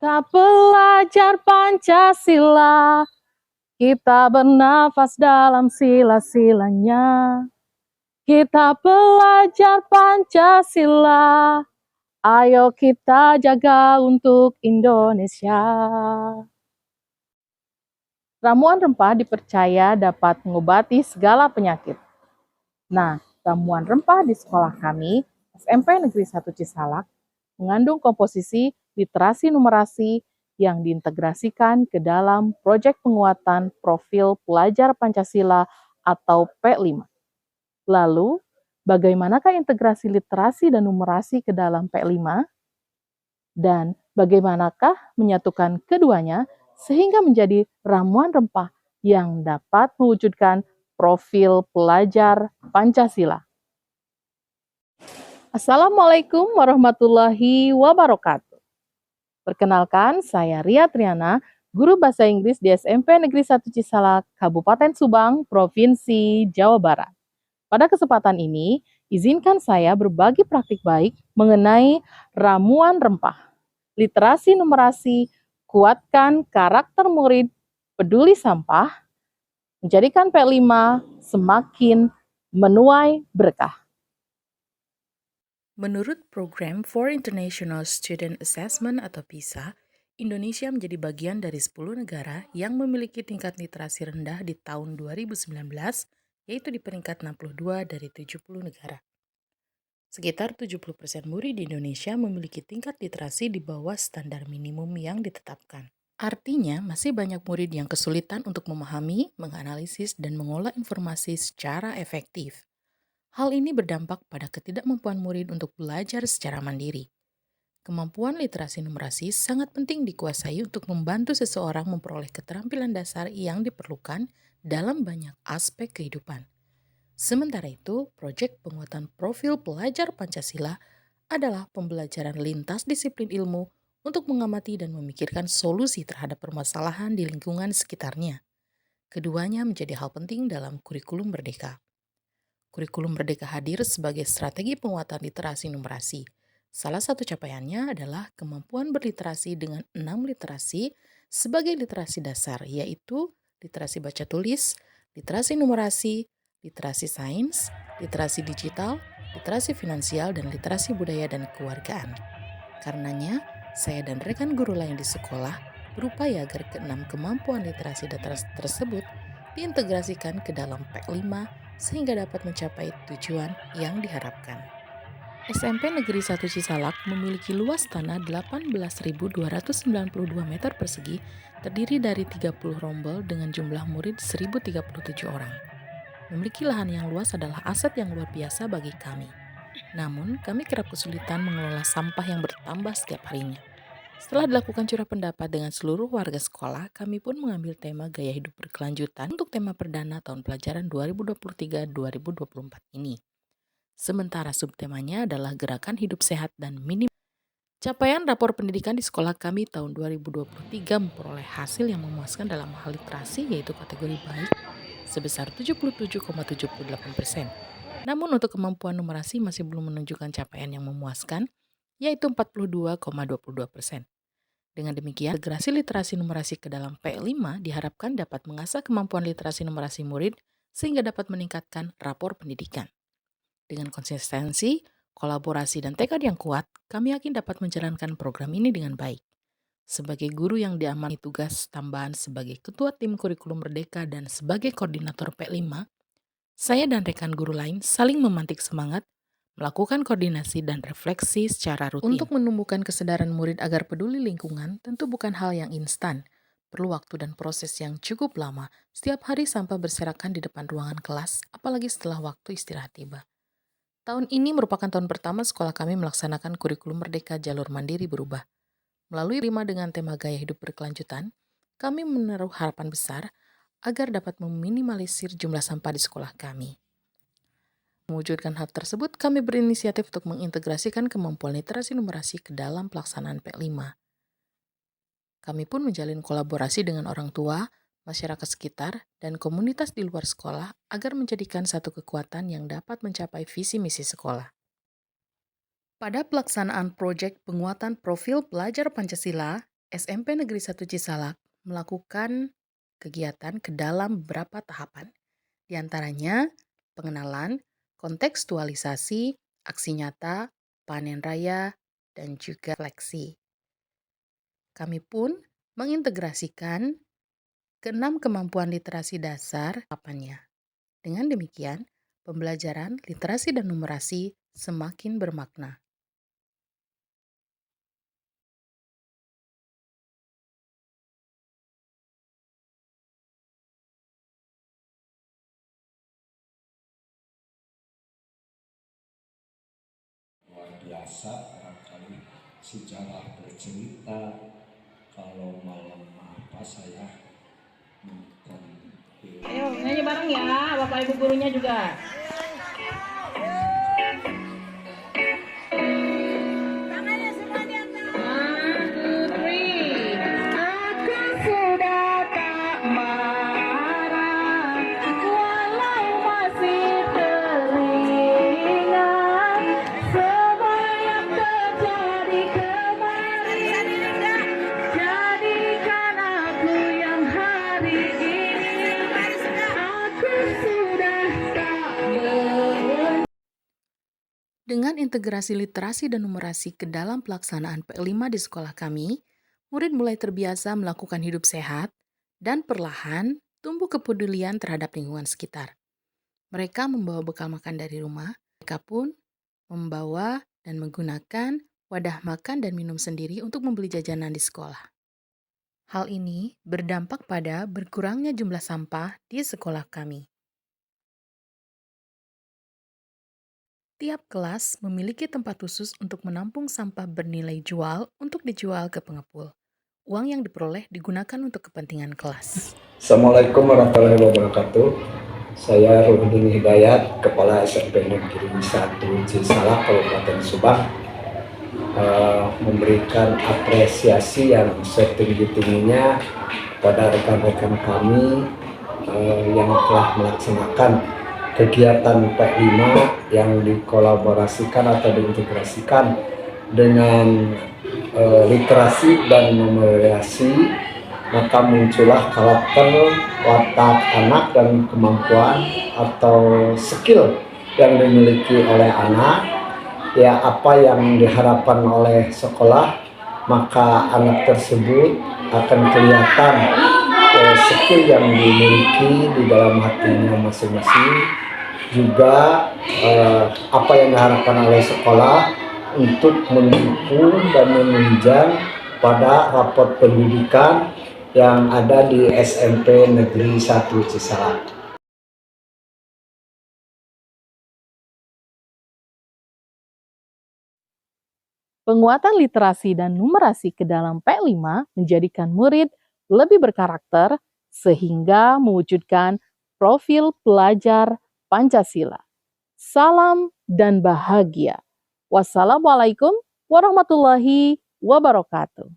Kita belajar Pancasila, kita bernafas dalam sila-silanya. Kita belajar Pancasila, ayo kita jaga untuk Indonesia. Ramuan rempah dipercaya dapat mengobati segala penyakit. Nah, ramuan rempah di sekolah kami, SMP Negeri 1 Cisalak, mengandung komposisi literasi numerasi yang diintegrasikan ke dalam proyek penguatan profil pelajar Pancasila atau P5. Lalu, bagaimanakah integrasi literasi dan numerasi ke dalam P5? Dan bagaimanakah menyatukan keduanya sehingga menjadi ramuan rempah yang dapat mewujudkan profil pelajar Pancasila? Assalamualaikum warahmatullahi wabarakatuh. Perkenalkan, saya Ria Triana, guru bahasa Inggris di SMP Negeri 1 Cisalak, Kabupaten Subang, Provinsi Jawa Barat. Pada kesempatan ini, izinkan saya berbagi praktik baik mengenai ramuan rempah, literasi numerasi, kuatkan karakter murid, peduli sampah, menjadikan P5 semakin menuai berkah. Menurut Program for International Student Assessment atau PISA, Indonesia menjadi bagian dari 10 negara yang memiliki tingkat literasi rendah di tahun 2019, yaitu di peringkat 62 dari 70 negara. Sekitar 70% murid di Indonesia memiliki tingkat literasi di bawah standar minimum yang ditetapkan. Artinya, masih banyak murid yang kesulitan untuk memahami, menganalisis, dan mengolah informasi secara efektif. Hal ini berdampak pada ketidakmampuan murid untuk belajar secara mandiri. Kemampuan literasi numerasi sangat penting dikuasai untuk membantu seseorang memperoleh keterampilan dasar yang diperlukan dalam banyak aspek kehidupan. Sementara itu, proyek penguatan profil pelajar Pancasila adalah pembelajaran lintas disiplin ilmu untuk mengamati dan memikirkan solusi terhadap permasalahan di lingkungan sekitarnya. Keduanya menjadi hal penting dalam kurikulum Merdeka. Kurikulum Merdeka hadir sebagai strategi penguatan literasi numerasi. Salah satu capaiannya adalah kemampuan berliterasi dengan 6 literasi sebagai literasi dasar, yaitu literasi baca tulis, literasi numerasi, literasi sains, literasi digital, literasi finansial, dan literasi budaya dan kewargaan. Karenanya, saya dan rekan guru lain di sekolah berupaya agar keenam kemampuan literasi dasar tersebut diintegrasikan ke dalam P5 sehingga dapat mencapai tujuan yang diharapkan. SMP Negeri 1 Cisalak memiliki luas tanah 18.292 meter persegi, terdiri dari 30 rombel dengan jumlah murid 1.037 orang. Memiliki lahan yang luas adalah aset yang luar biasa bagi kami. Namun, kami kerap kesulitan mengelola sampah yang bertambah setiap harinya. Setelah dilakukan curah pendapat dengan seluruh warga sekolah, kami pun mengambil tema gaya hidup berkelanjutan untuk tema perdana tahun pelajaran 2023-2024 ini. Sementara subtemanya adalah gerakan hidup sehat dan minim. Capaian rapor pendidikan di sekolah kami tahun 2023 memperoleh hasil yang memuaskan dalam hal literasi, yaitu kategori baik sebesar 77,78%. Namun untuk kemampuan numerasi masih belum menunjukkan capaian yang memuaskan, yaitu 42,22%. Dengan demikian, integrasi literasi numerasi ke dalam P5 diharapkan dapat mengasah kemampuan literasi numerasi murid sehingga dapat meningkatkan rapor pendidikan. Dengan konsistensi, kolaborasi, dan tekad yang kuat, kami yakin dapat menjalankan program ini dengan baik. Sebagai guru yang diamani tugas tambahan sebagai Ketua Tim Kurikulum Merdeka dan sebagai Koordinator P5, saya dan rekan guru lain saling memantik semangat, melakukan koordinasi dan refleksi secara rutin. Untuk menumbuhkan kesadaran murid agar peduli lingkungan tentu bukan hal yang instan. Perlu waktu dan proses yang cukup lama. Setiap hari sampah berserakan di depan ruangan kelas, apalagi setelah waktu istirahat tiba. Tahun ini merupakan tahun pertama sekolah kami melaksanakan kurikulum Merdeka jalur mandiri berubah. Melalui Rima dengan tema gaya hidup berkelanjutan, kami menaruh harapan besar agar dapat meminimalisir jumlah sampah di sekolah kami. Mewujudkan hal tersebut, kami berinisiatif untuk mengintegrasikan kemampuan literasi numerasi ke dalam pelaksanaan P5. Kami pun menjalin kolaborasi dengan orang tua, masyarakat sekitar, dan komunitas di luar sekolah agar menjadikan satu kekuatan yang dapat mencapai visi misi sekolah. Pada pelaksanaan proyek penguatan profil pelajar Pancasila, SMP Negeri 1 Cisalak melakukan kegiatan ke dalam beberapa tahapan. Di antaranya pengenalan, kontekstualisasi, aksi nyata, panen raya, dan juga refleksi. Kami pun mengintegrasikan keenam kemampuan literasi dasar tahapannya. Dengan demikian, pembelajaran literasi dan numerasi semakin bermakna. Luar biasa barangkali sejarah bercerita kalau malam apa saya nonton film. Ayo nyanyi bareng ya, Bapak Ibu gurunya juga. Dengan integrasi literasi dan numerasi ke dalam pelaksanaan P5 di sekolah kami, murid mulai terbiasa melakukan hidup sehat dan perlahan tumbuh kepedulian terhadap lingkungan sekitar. Mereka membawa bekal makan dari rumah, mereka pun membawa dan menggunakan wadah makan dan minum sendiri untuk membeli jajanan di sekolah. Hal ini berdampak pada berkurangnya jumlah sampah di sekolah kami. Tiap kelas memiliki tempat khusus untuk menampung sampah bernilai jual untuk dijual ke pengepul. Uang yang diperoleh digunakan untuk kepentingan kelas. Assalamualaikum warahmatullahi wabarakatuh. Saya Ruhudin Hidayat, Kepala SMP Negeri 1 Cisalak, Kabupaten Subang, memberikan apresiasi yang setinggi-tingginya pada rekan-rekan kami yang telah melaksanakan kegiatan P5 yang dikolaborasikan atau diintegrasikan dengan literasi dan numerasi, maka muncullah karakter, watak anak dan kemampuan atau skill yang dimiliki oleh anak. Ya, apa yang diharapkan oleh sekolah, maka anak tersebut akan kelihatan skill yang dimiliki di dalam hatinya masing-masing, juga apa yang diharapkan oleh sekolah untuk mendukung dan menunjang pada rapot pendidikan yang ada di SMP Negeri 1 Cisalak. Penguatan literasi dan numerasi ke dalam P5 menjadikan murid lebih berkarakter sehingga mewujudkan profil pelajar Pancasila. Salam dan bahagia. Wassalamualaikum warahmatullahi wabarakatuh.